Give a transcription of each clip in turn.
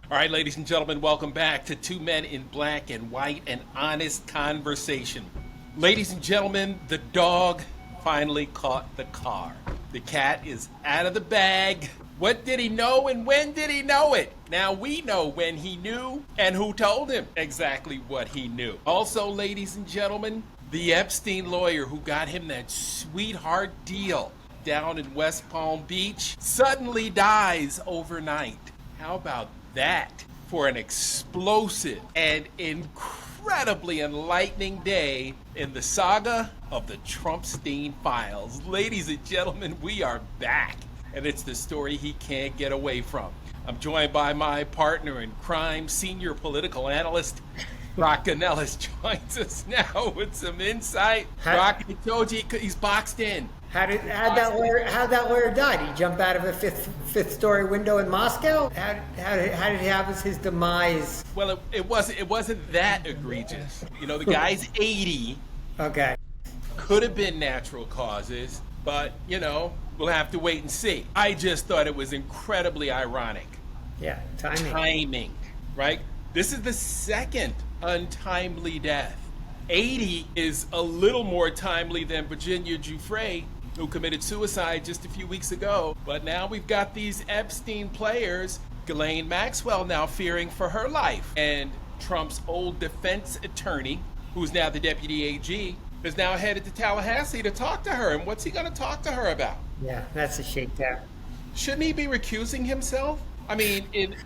All right, ladies and gentlemen, welcome back to Two Men in Black and White, an honest conversation. Ladies and gentlemen, the dog finally caught the car. The cat is out of the bag. What did he know and when did he know it? Now we know when he knew and who told him exactly what he knew. Also, ladies and gentlemen, the Epstein lawyer who got him that sweetheart deal down in West Palm Beach suddenly dies overnight. How about that for an explosive and incredibly enlightening day in the saga of the Trumpstein files? Ladies and gentlemen, we are back, and it's the story he can't get away from. I'm joined by my partner in crime, senior political analyst, Brock Ganellis joins us now with some insight. Brock, I told you he's boxed in. How'd that lawyer die? Did he jump out of a fifth story window in Moscow? How did he have his demise? Well, it wasn't that egregious. You know, the guy's 80. Okay. Could have been natural causes, but we'll have to wait and see. I just thought it was incredibly ironic. Yeah, Timing, right? This is the second untimely death. 80 is a little more timely than Virginia Giuffre, who committed suicide just a few weeks ago. But now we've got these Epstein players, Ghislaine Maxwell now fearing for her life. And Trump's old defense attorney, who's now the deputy AG, is now headed to Tallahassee to talk to her. And what's he going to talk to her about? Yeah, that's a shakedown. Shouldn't he be recusing himself? I mean, in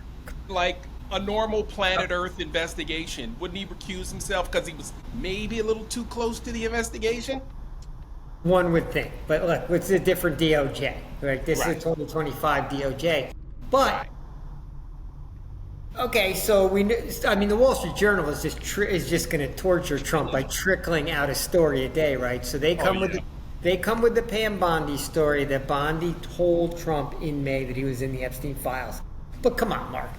like a normal planet Earth investigation, wouldn't he recuse himself because he was maybe a little too close to the investigation? One would think, but look, it's a different DOJ, right? This is 2025 DOJ. But, okay, so the Wall Street Journal is just going to torture Trump by trickling out a story a day, right? So they come with the Pam Bondi story that Bondi told Trump in May that he was in the Epstein files. But come on, Mark.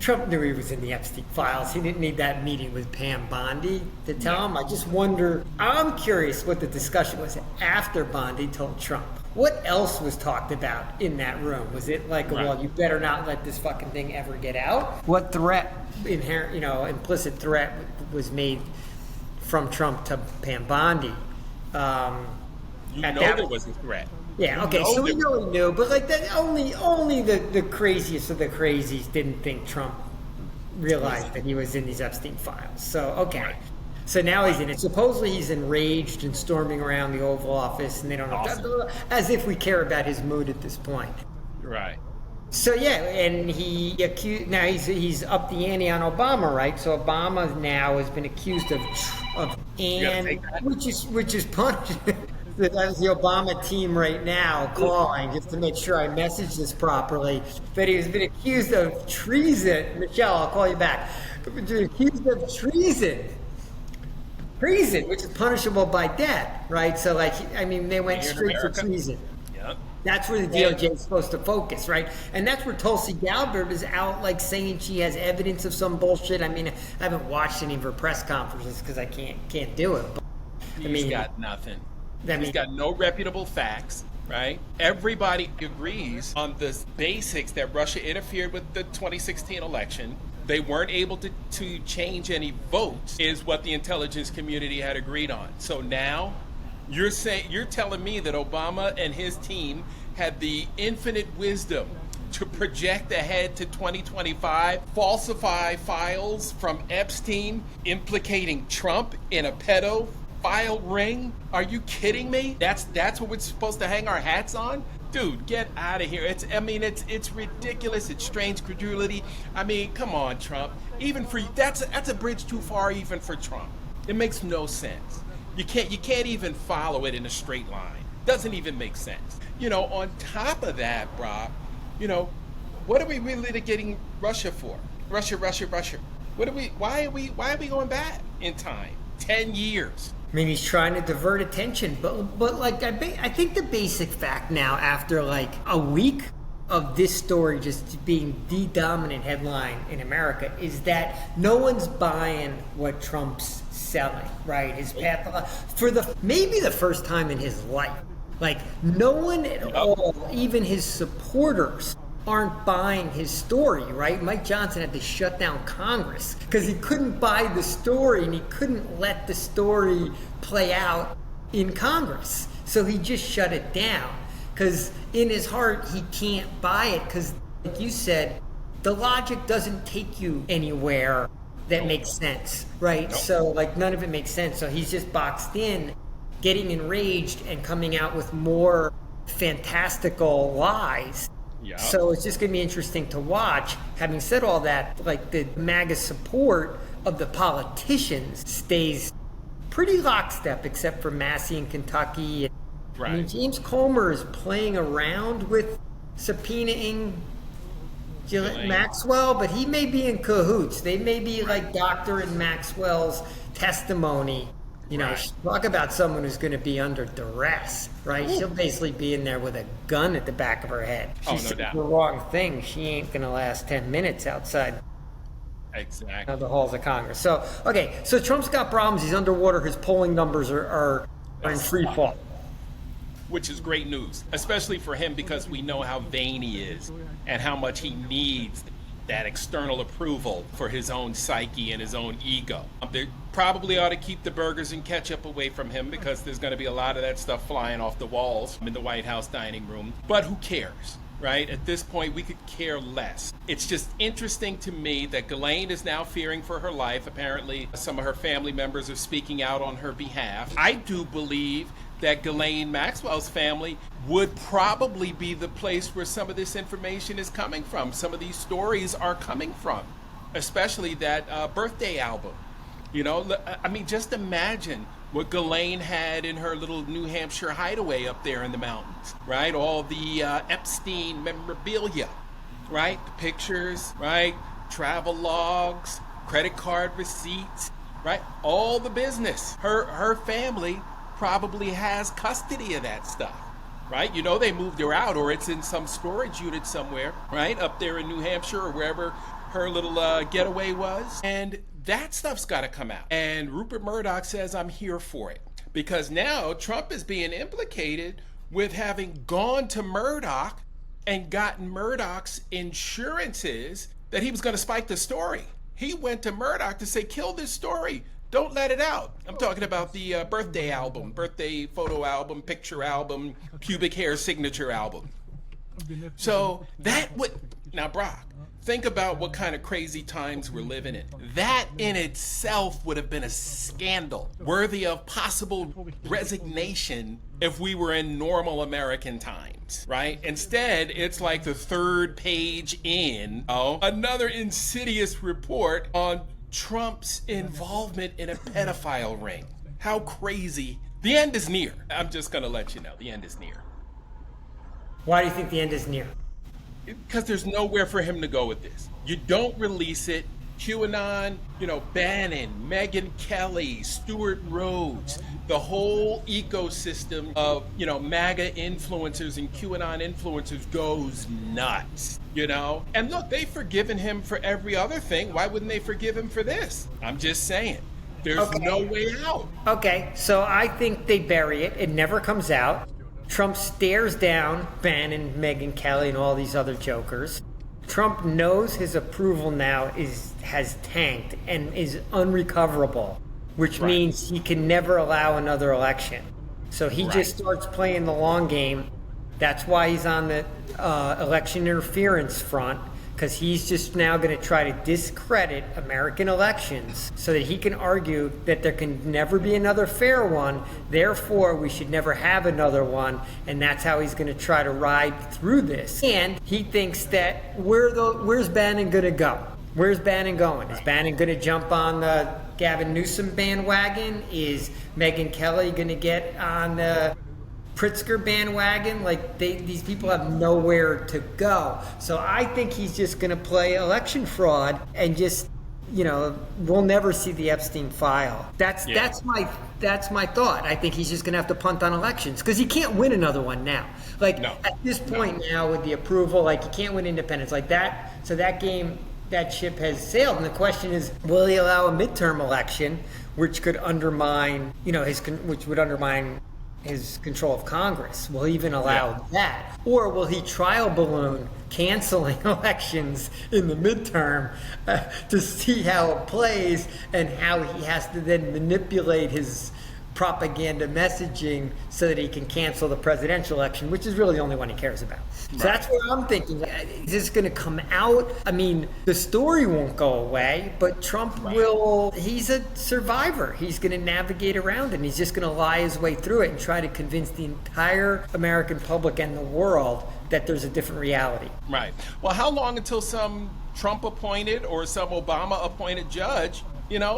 Trump knew he was in the Epstein files. He didn't need that meeting with Pam Bondi to tell him. I just wonder, I'm curious what the discussion was after Bondi told Trump. What else was talked about in that room? Was it like, well, you better not let this fucking thing ever get out? What threat, implicit threat was made from Trump to Pam Bondi? There was a threat. Yeah, okay, so we know he knew, but like that, only the craziest of the crazies didn't think Trump realized that he was in these Epstein files. So, okay. So now he's in it. Supposedly he's enraged and storming around the Oval Office, and they don't know, as if we care about his mood at this point. Right. So yeah, and he's up the ante on Obama, right? So Obama now has been accused which is punishment. That was the Obama team right now calling just to make sure I message this properly. But he has been accused of treason. Michelle, I'll call you back. Accused of treason, which is punishable by death, right? So, they went straight for treason. Yep. That's where the DOJ is supposed to focus, right? And that's where Tulsi Gabbard is out, saying she has evidence of some bullshit. I mean, I haven't watched any of her press conferences because I can't do it. But, He's got nothing. He's got no reputable facts, right? Everybody agrees on the basics that Russia interfered with the 2016 election. They weren't able to change any votes, is what the intelligence community had agreed on. So now you're telling me that Obama and his team had the infinite wisdom to project ahead to 2025, falsify files from Epstein implicating Trump in a pedophile ring? Are you kidding me? That's what we're supposed to hang our hats on? Dude, get out of here. It's ridiculous. It's strange credulity. I mean, come on, Trump. Even for you, that's a bridge too far even for Trump. It makes no sense. You can't even follow it in a straight line. Doesn't even make sense. On top of that, Brock, what are we really litigating Russia for? Russia. Why are we going back in time? 10 years. I mean, he's trying to divert attention, but I think the basic fact now, after a week of this story just being the dominant headline in America, is that no one's buying what Trump's selling, right? His path for maybe the first time in his life. No one at all, even his supporters, aren't buying his story, right? Mike Johnson had to shut down Congress because he couldn't buy the story and he couldn't let the story play out in Congress. So he just shut it down because in his heart, he can't buy it because, like you said, the logic doesn't take you anywhere that makes sense, right? So like none of it makes sense. So he's just boxed in, getting enraged and coming out with more fantastical lies. Yeah. So it's just going to be interesting to watch. Having said all that, like the MAGA support of the politicians stays pretty lockstep, except for Massey in Kentucky. Right. I mean, James Comer is playing around with subpoenaing Maxwell, but he may be in cahoots. They may be like doctoring Maxwell's testimony. You know, talk about someone who's going to be under duress, right? Ooh. She'll basically be in there with a gun at the back of her head. She said the wrong thing. She ain't going to last 10 minutes outside the halls of Congress. So, okay, so Trump's got problems. He's underwater. His polling numbers are in free fall. Which is great news, especially for him because we know how vain he is and how much he needs that external approval for his own psyche and his own ego. They probably ought to keep the burgers and ketchup away from him because there's going to be a lot of that stuff flying off the walls in the White House dining room. But who cares, right? At this point, we could care less. It's just interesting to me that Ghislaine is now fearing for her life. Apparently, some of her family members are speaking out on her behalf. I do believe that Ghislaine Maxwell's family would probably be the place where some of this information is coming from. Some of these stories are coming from, especially that birthday album. You know, I mean, just imagine what Ghislaine had in her little New Hampshire hideaway up there in the mountains, right? All the Epstein memorabilia, right? The pictures, right? Travel logs, credit card receipts, right? All the business. Her family probably has custody of that stuff, right? You know, they moved her out or it's in some storage unit somewhere, right? Up there in New Hampshire or wherever her little getaway was. And that stuff's got to come out. And Rupert Murdoch says, I'm here for it. Because now Trump is being implicated with having gone to Murdoch and gotten Murdoch's insurances that he was going to spike the story. He went to Murdoch to say, kill this story. Don't let it out. I'm talking about the birthday album, birthday photo album, picture album, pubic hair signature album. So that would, now Brock, think about what kind of crazy times we're living in. That in itself would have been a scandal worthy of possible resignation if we were in normal American times, right? Instead, it's like the third page in another insidious report on Trump's involvement in a pedophile ring. How crazy. The end is near. I'm just going to let you know, the end is near. Why do you think the end is near? Because there's nowhere for him to go with this. You don't release it. QAnon, Bannon, Megyn Kelly, Stuart Rhodes, the whole ecosystem of, MAGA influencers and QAnon influencers goes nuts, And look, they've forgiven him for every other thing. Why wouldn't they forgive him for this? I'm just saying. There's no way out. Okay, so I think they bury it. It never comes out. Trump stares down Bannon, Megyn Kelly, and all these other jokers. Trump knows his approval now has tanked and is unrecoverable, which means he can never allow another election. So he just starts playing the long game. That's why he's on the election interference front, because he's just now going to try to discredit American elections so that he can argue that there can never be another fair one, therefore we should never have another one, and that's how he's going to try to ride through this. And he thinks that where's Bannon going to go? Where's Bannon going? Is Bannon going to jump on the Gavin Newsom bandwagon? Is Megyn Kelly going to get on the Pritzker bandwagon? Like, these people have nowhere to go. So I think he's just going to play election fraud and just, we'll never see the Epstein file. That's my thought. I think he's just going to have to punt on elections because he can't win another one now. At this point now with the approval, he can't win independents like that. So that ship has sailed. And the question is, will he allow a midterm election, which could undermine, which would undermine his control of Congress. Will he even allow that? Or will he trial balloon canceling elections in the midterm to see how it plays and how he has to then manipulate his propaganda messaging so that he can cancel the presidential election, which is really the only one he cares about. So that's what I'm thinking. Is this going to come out? I mean, the story won't go away, but Trump will, he's a survivor. He's going to navigate around it, and he's just going to lie his way through it and try to convince the entire American public and the world that there's a different reality. Right. Well, how long until some Trump appointed or some Obama appointed judge,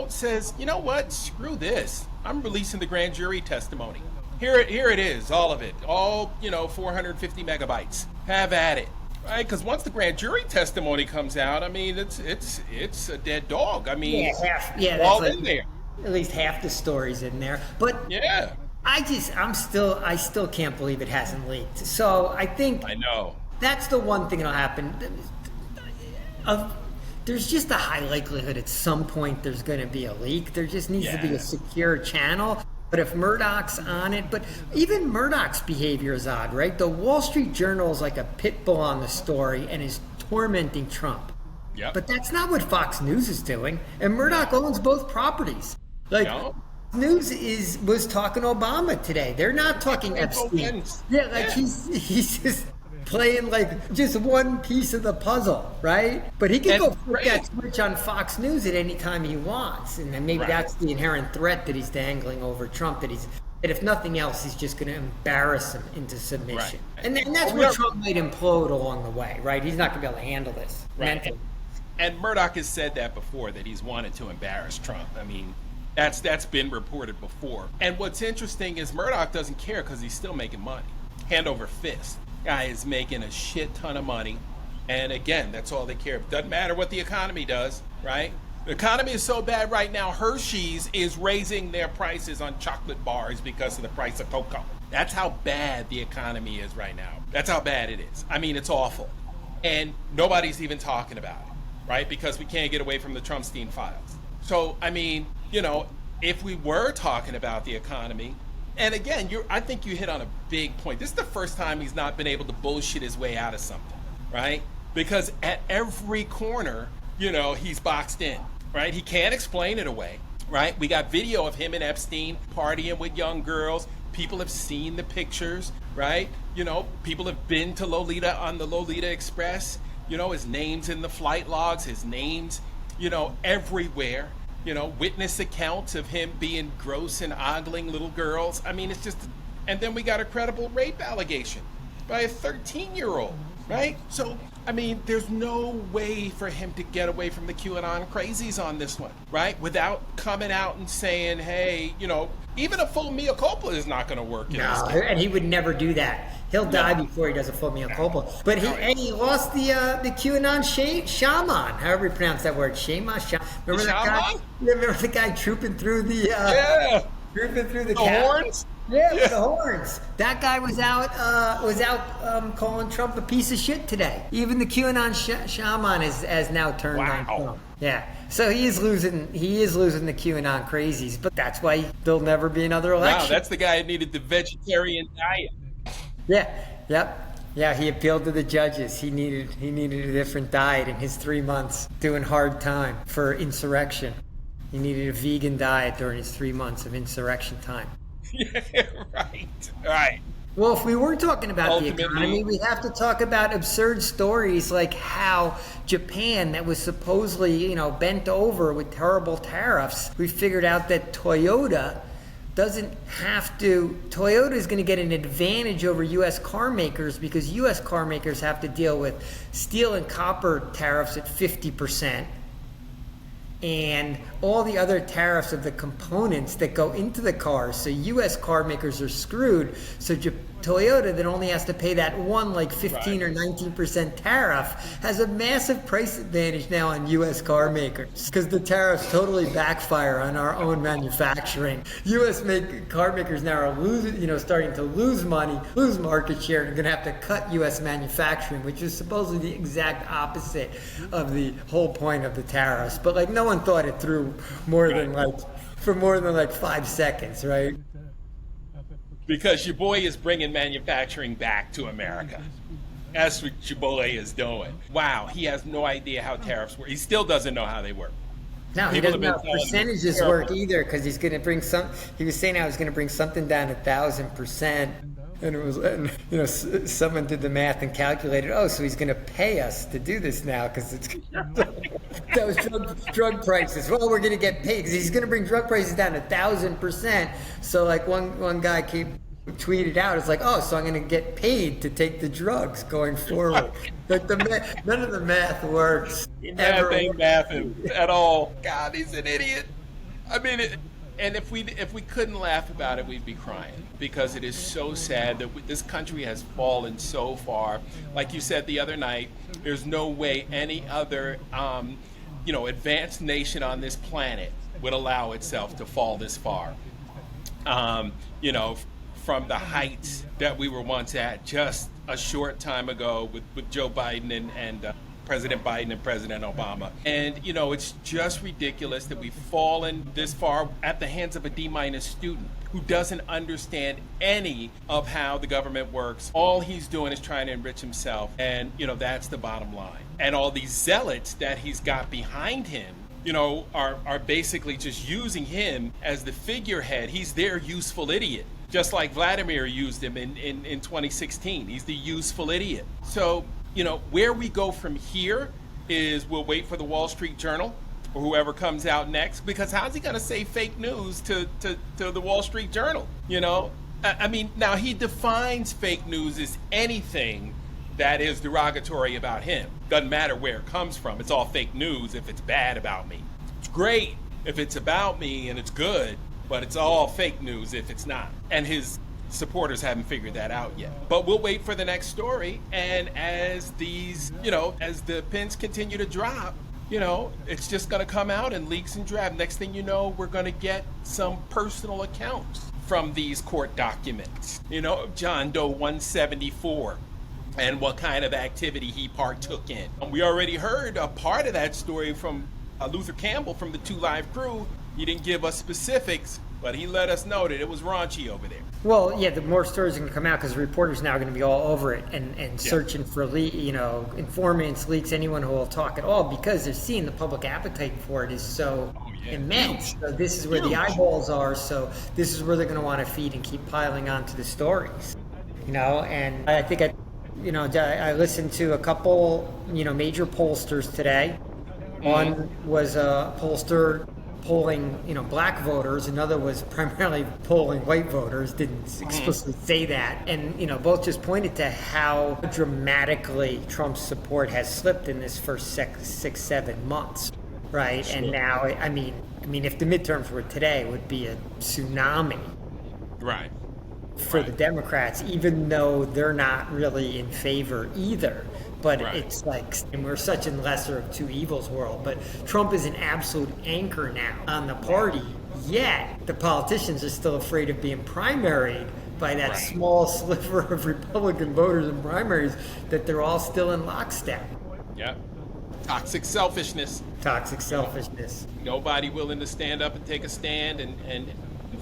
says, you know what, screw this. I'm releasing the grand jury testimony. Here it is, all of it. All, 450 megabytes. Have at it. Right? Because once the grand jury testimony comes out, I mean, it's a dead dog. I mean, all in there. At least half the story's in there. But yeah. I still can't believe it hasn't leaked. So I think I know that's the one thing that'll happen. There's just a high likelihood at some point there's going to be a leak. There just needs to be a secure channel. But if Murdoch's on it, but even Murdoch's behavior is odd, right? The Wall Street Journal is like a pit bull on the story and is tormenting Trump. Yep. But that's not what Fox News is doing. And Murdoch owns both properties. News was talking Obama today. They're not talking Epstein. He's just playing like just one piece of the puzzle, right? But he can go flip that switch on Fox News at any time he wants, and then maybe that's the inherent threat that he's dangling over Trump. That if nothing else, he's just going to embarrass him into submission, and that's where Trump might implode along the way, right? He's not going to be able to handle this mentally. And Murdoch has said that before, that he's wanted to embarrass Trump. I mean, that's been reported before. And what's interesting is Murdoch doesn't care because he's still making money, hand over fist. Guy is making a shit ton of money, and again, that's all they care. It doesn't matter what the economy does, right? The economy is so bad right now, Hershey's is raising their prices on chocolate bars because of the price of cocoa. That's how bad the economy is right now. That's how bad it is. I mean, it's awful. And nobody's even talking about it, right? Because we can't get away from the Trumpstein files. So, I mean, if we were talking about the economy, and again, I think you hit on a big point. This is the first time he's not been able to bullshit his way out of something, right? Because at every corner, he's boxed in, right? He can't explain it away, right? We got video of him and Epstein partying with young girls. People have seen the pictures, right? People have been to Lolita on the Lolita Express. His name's in the flight logs, his name's, everywhere. Witness accounts of him being gross and ogling little girls. I mean, it's just, and then we got a credible rape allegation by a 13-year-old, right? So, I mean, there's no way for him to get away from the QAnon crazies on this one, right? Without coming out and saying, hey, even a full mea culpa is not going to work. No, and he would never do that. He'll die before he does a full mea culpa. But he lost the QAnon shaman, however you pronounce that word, shaman. Remember that guy? Remember the guy trooping through the horns? Yeah, with the horns. That guy was out calling Trump a piece of shit today. Even the QAnon shaman has now turned on Trump. Yeah. So he is losing the QAnon crazies, but that's why there'll never be another election. Wow, that's the guy who needed the vegetarian diet. Yeah. Yep. Yeah, he appealed to the judges. He needed a different diet in his 3 months doing hard time for insurrection. He needed a vegan diet during his 3 months of insurrection time. Yeah, right. Well, if we were talking about the economy, we have to talk about absurd stories like how Japan, that was supposedly, bent over with terrible tariffs, we figured out that Toyota is going to get an advantage over U.S. car makers because U.S. car makers have to deal with steel and copper tariffs at 50%. And all the other tariffs of the components that go into the cars. So U.S. car makers are screwed. So Toyota, that only has to pay that one 15 or 19% tariff, has a massive price advantage now on U.S. car makers because the tariffs totally backfire on our own manufacturing. U.S. car makers now are starting to lose money, lose market share, and are going to have to cut U.S. manufacturing, which is supposedly the exact opposite of the whole point of the tariffs. But no one thought it through for more than 5 seconds, right? because your boy is bringing manufacturing back to America. That's what your boy is doing. Wow, he has no idea how tariffs work. He still doesn't know how they work. No, he doesn't know how percentages work either, because he's going to bring he was saying I was going to bring something down 1,000%. And it was, you know, someone did the math and calculated, oh, so he's going to pay us to do this now because it's those drug prices. Well, we're going to get paid because he's going to bring drug prices down 1,000%. So like one guy tweeted out, it's like, oh, so I'm going to get paid to take the drugs going forward. Like none of the math works. Math ain't mathing at all. God, he's an idiot. I mean, and if we couldn't laugh about it, we'd be crying, because it is so sad that this country has fallen so far. Like you said the other night, there's no way any other advanced nation on this planet would allow itself to fall this far. From the heights that we were once at just a short time ago with Joe Biden and President Biden and President Obama. And, it's just ridiculous that we've fallen this far at the hands of a D- student who doesn't understand any of how the government works. All he's doing is trying to enrich himself. And, that's the bottom line. And all these zealots that he's got behind him, are basically just using him as the figurehead. He's their useful idiot. Just like Vladimir used him in 2016. He's the useful idiot. So, where we go from here is we'll wait for the Wall Street Journal or whoever comes out next, because how's he going to say fake news to the Wall Street Journal? I mean, now he defines fake news as anything that is derogatory about him. Doesn't matter where it comes from. It's all fake news if it's bad about me. It's great if it's about me and it's good, but it's all fake news if it's not. And his supporters haven't figured that out yet. But we'll wait for the next story. And as these, as the pins continue to drop, it's just going to come out in leaks and drabs. Next thing you know, we're going to get some personal accounts from these court documents. John Doe 174 and what kind of activity he partook in. We already heard a part of that story from Luther Campbell from the 2 Live crew. He didn't give us specifics, but he let us know that it was raunchy over there. Well, yeah, the more stories are going to come out because reporters now are going to be all over it and searching for informants, leaks, anyone who will talk at all, because they're seeing the public appetite for it is so immense. So this is where the eyeballs are. So this is where they're going to want to feed and keep piling onto the stories. And I think I listened to a couple major pollsters today. One was a pollster polling, black voters. Another was primarily polling white voters. Didn't explicitly say that. And, both just pointed to how dramatically Trump's support has slipped in this first 6-7 months, right? Sure. And now, I mean, if the midterms were today, it would be a tsunami. Right. For the Democrats, even though they're not really in favor either. But it's like, and we're such in lesser of two evils world, but Trump is an absolute anchor now on the party, yet the politicians are still afraid of being primaried by that small sliver of Republican voters in primaries, that they're all still in lockstep. Yeah. Toxic selfishness. Nobody willing to stand up and take a stand and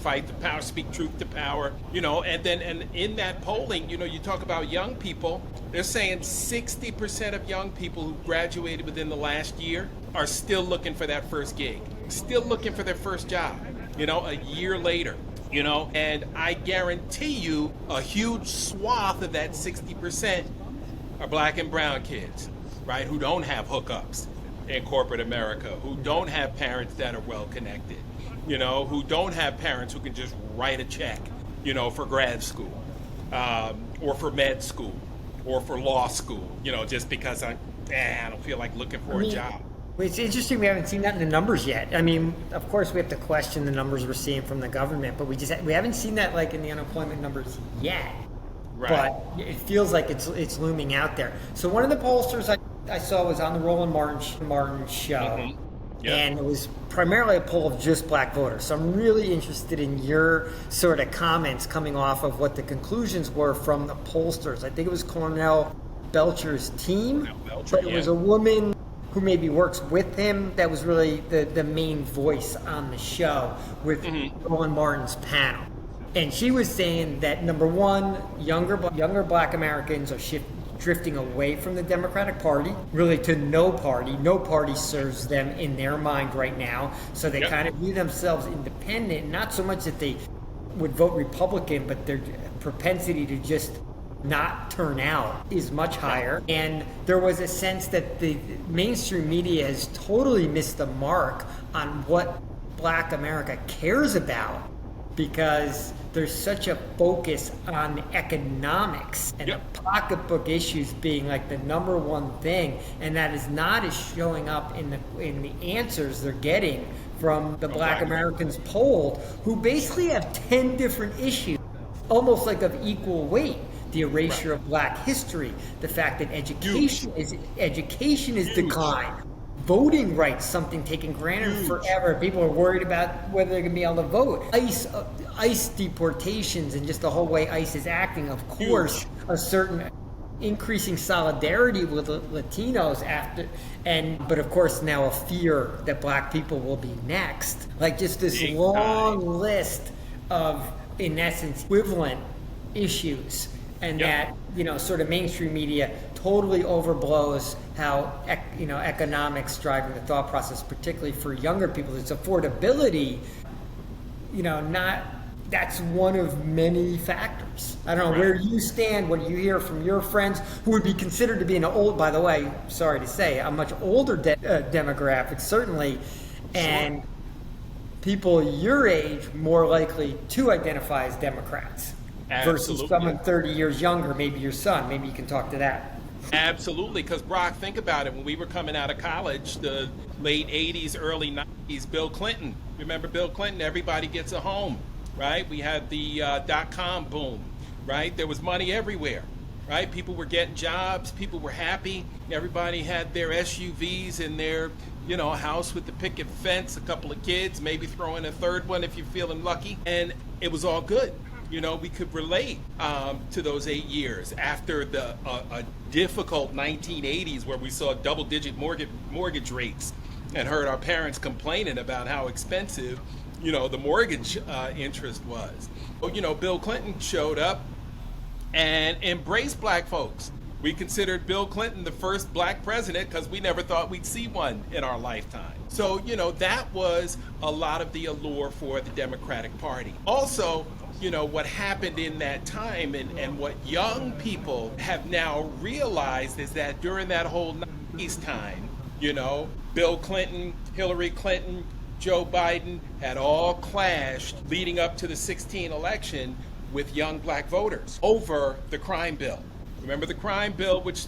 fight the power, speak truth to power, and in that polling, you talk about young people, they're saying 60% of young people who graduated within the last year are still looking for that first gig, still looking for their first job, a year later, and I guarantee you a huge swath of that 60% are black and brown kids, right, who don't have hookups in corporate America, who don't have parents that are well connected, who don't have parents who can just write a check, for grad school, or for med school, or for law school, just because I don't feel like looking for a job. It's interesting we haven't seen that in the numbers yet. I mean, of course we have to question the numbers we're seeing from the government, but we haven't seen that like in the unemployment numbers yet. Right. But it feels like it's looming out there. So one of the pollsters I saw was on the Roland Martin show. Mm-hmm. Yep. And it was primarily a poll of just black voters. So I'm really interested in your sort of comments coming off of what the conclusions were from the pollsters. I think it was Cornell Belcher's team, but it was a woman who maybe works with him that was really the main voice on the show with Roland Martin's panel. And she was saying that, number one, younger Black Americans are drifting away from the Democratic Party, really to no party. No party serves them in their mind right now. So they kind of view themselves independent, not so much that they would vote Republican, but their propensity to just not turn out is much higher. And there was a sense that the mainstream media has totally missed the mark on what Black America cares about, because there's such a focus on economics and the pocketbook issues being like the number one thing, and that is not as showing up in the answers they're getting from the Black Americans polled, who basically have 10 different issues, almost like of equal weight. The erasure of Black history, the fact that education is declined, voting rights, something taken granted forever. People are worried about whether they're going to be able to vote. ICE deportations and just the whole way ICE is acting, of course, a certain increasing solidarity with Latinos but of course now a fear that Black people will be next. Like just this long list of, in essence, equivalent issues. And that, sort of mainstream media totally overblows how, economics driving the thought process, particularly for younger people. It's affordability, that's one of many factors. I don't know where you stand, what you hear from your friends who would be considered to be by the way, sorry to say, a much older demographic, certainly, and people your age more likely to identify as Democrats. Absolutely. Versus someone 30 years younger, maybe your son. Maybe you can talk to that. Absolutely, because Brock, think about it. When we were coming out of college, the late 80s, early 90s, Bill Clinton. Remember Bill Clinton? Everybody gets a home, right? We had the dot-com boom, right? There was money everywhere, right? People were getting jobs. People were happy. Everybody had their SUVs and their, house with the picket fence, a couple of kids, maybe throw in a third one if you're feeling lucky. And it was all good. We could relate to those 8 years after a difficult 1980s where we saw double-digit mortgage rates and heard our parents complaining about how expensive, the mortgage interest was. Bill Clinton showed up and embraced Black folks. We considered Bill Clinton the first Black president because we never thought we'd see one in our lifetime. So, that was a lot of the allure for the Democratic Party. Also, what happened in that time and what young people have now realized is that during that whole 90s time, Bill Clinton, Hillary Clinton, Joe Biden had all clashed leading up to the 2016 election with young Black voters over the crime bill. Remember the crime bill, which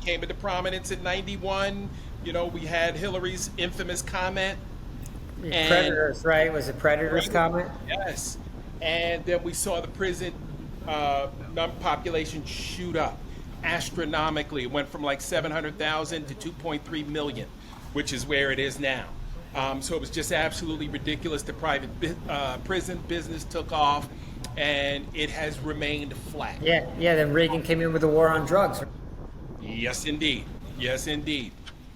came into prominence in 91? We had Hillary's infamous comment. Predators, right? Was it Predators comment? Yes. And then we saw the prison population shoot up astronomically. It went from like 700,000 to 2.3 million, which is where it is now. So it was just absolutely ridiculous. The private prison business took off, and it has remained flat. Yeah. Then Reagan came in with the war on drugs. Yes, indeed.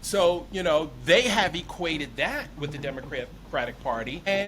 So, they have equated that with the Democratic Party. And